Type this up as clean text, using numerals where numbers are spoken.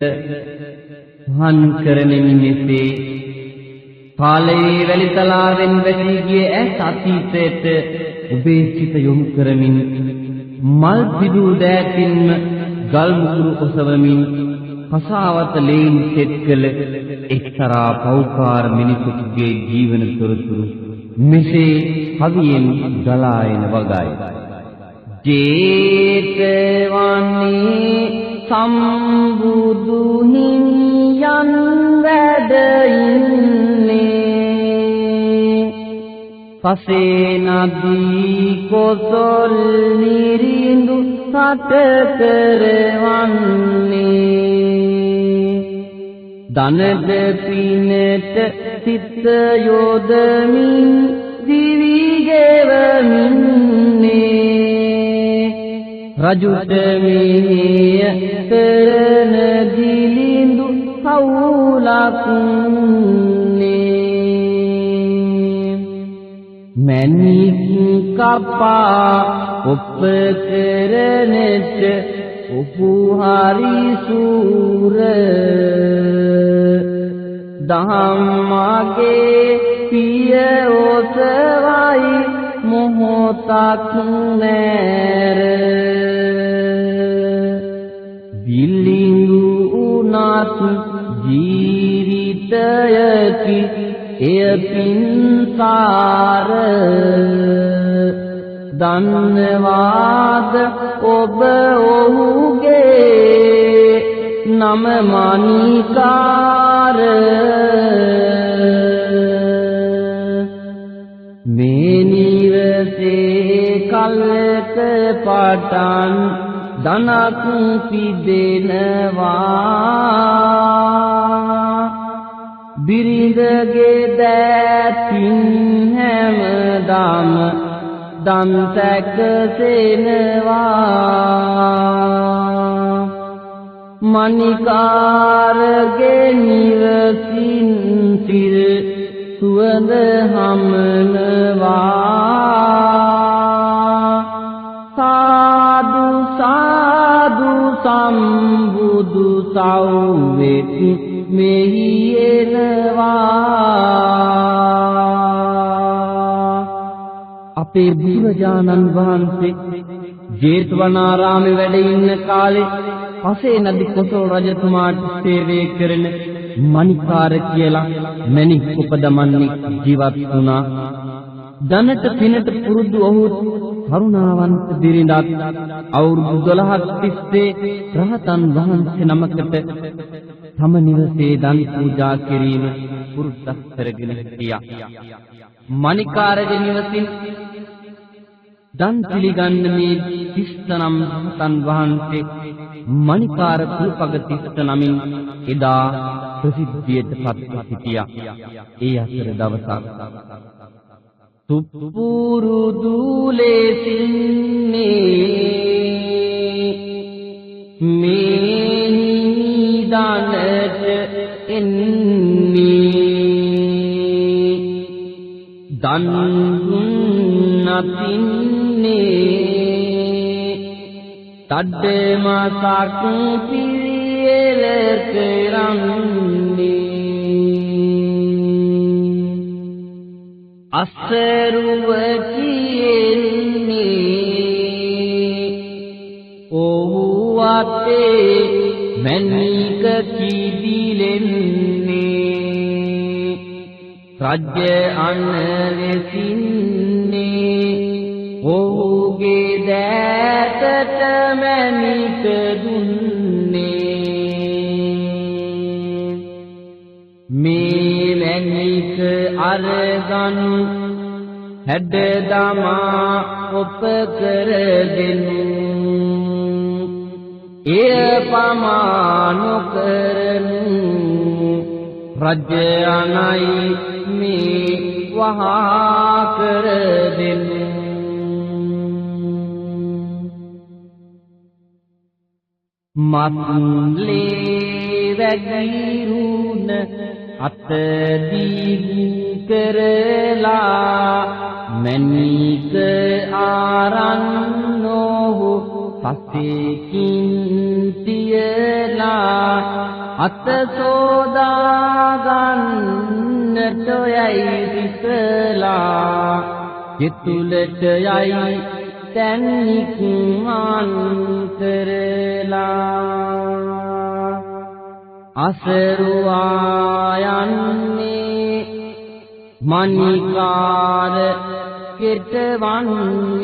Han කරනෙමි මෙසේ කාලයේ වැලිතලාවෙන් වැසී ගිය ඇස් අතීතයට ඔබේ සිත යොමු කරමින් මල් පිදු දෑතින්ම ගල් මුකුරු ඔසවමින් කසාවත ලේන් සෙත් කළ එක්තරා පෞකාර මිනිසෙකුගේ ජීවන තොරතුරු මෙසේ කවියෙන් ගලා එන වගයි. ජේතවනී සම්බුදු හිමියන් වැඩ ඉන්නේ පසේ නදී කොසොල් නිරිඳු සට කරවන්නේ දනද පිනට සිත යොදමින් දිවි ගෙවමින්නේ රජුට මෙහෙය කරන දිලිඳු කවුලක් මැණික් කපා ඔප කරනට ඔපු හරි සූර දහම්මාගේ පිය ඔසවයි මොහොතක් නෑර දිලිඳු උනත් ජීවිතයකි එය පින්සාර දන්නවාද ඔබ ඔහුගේ නම මණිකාර මේ නිවසේ කල්ක පටන් දනක් පිදෙනවා බිරිඳගේ දෑතින් හැමදාම දන් සැකසෙනවා මණිකාරගේ නිවසින් සිල් සුවඳ හමනවා සාදු සාදු සම්බුදු සෞවෙත් මෙහි එනවා අපේ බුදුරජාණන් වහන්සේ ජේතවනාරාමේ වැඩ ඉන්න කාලේ පසේ නදි කොසල් රජතුමාට සේවය කරන මණිකාර කියලා මැණික් උපදමන්නේ ජීවත් වුණා. ධනට පිනට පුරුදු ඔහු කරුණාවන්ත බිරිඳක් අවුරුදු 12ක් තිස්සේ රහතන් වහන්සේ නමකට තම නිවසේ දන් පූජා කිරීම පුරුද්දක් කරගෙන හිටියා. මණිකාරගේ නිවසින් දන් පිළිගන්න මේ 30 නම් රහතන් වහන්සේ මණිකාර කුලපග 30 නමින් එදා ප්‍රසිද්ධියට පත් සිටියා. ඒ අතර දවසක් සුපුරුදු ලෙසින්නේ මේ නිදානට එන්නේ දන් නතින්නේ තඩ මාසක් පිළියෙල කරන්නේ අසරුව කියන්නේ ඔහු අතේ මැණික කිදිලෙන්නේ රජ්‍ය අනලෙසින්නේ ඔහුගේ දෑතට මැණික දුන්නේ මේ මැණික අරගනු හැඩ දමා ඔප කර දෙනු එය පමා නොකරනු රජ්‍ය අනයි මේ වහා කර දෙනු මත්ලේ වැගිරුණ අත දීගු කරලා මැණික ආරන්නෝ පසේකින් තියලා අත සෝදාගන්නට යයි සිතලා චිතුලට යයි තැන්නික් අන්තරලා අසරුවා යන්නේ මණිකාර කෙටවන්නේ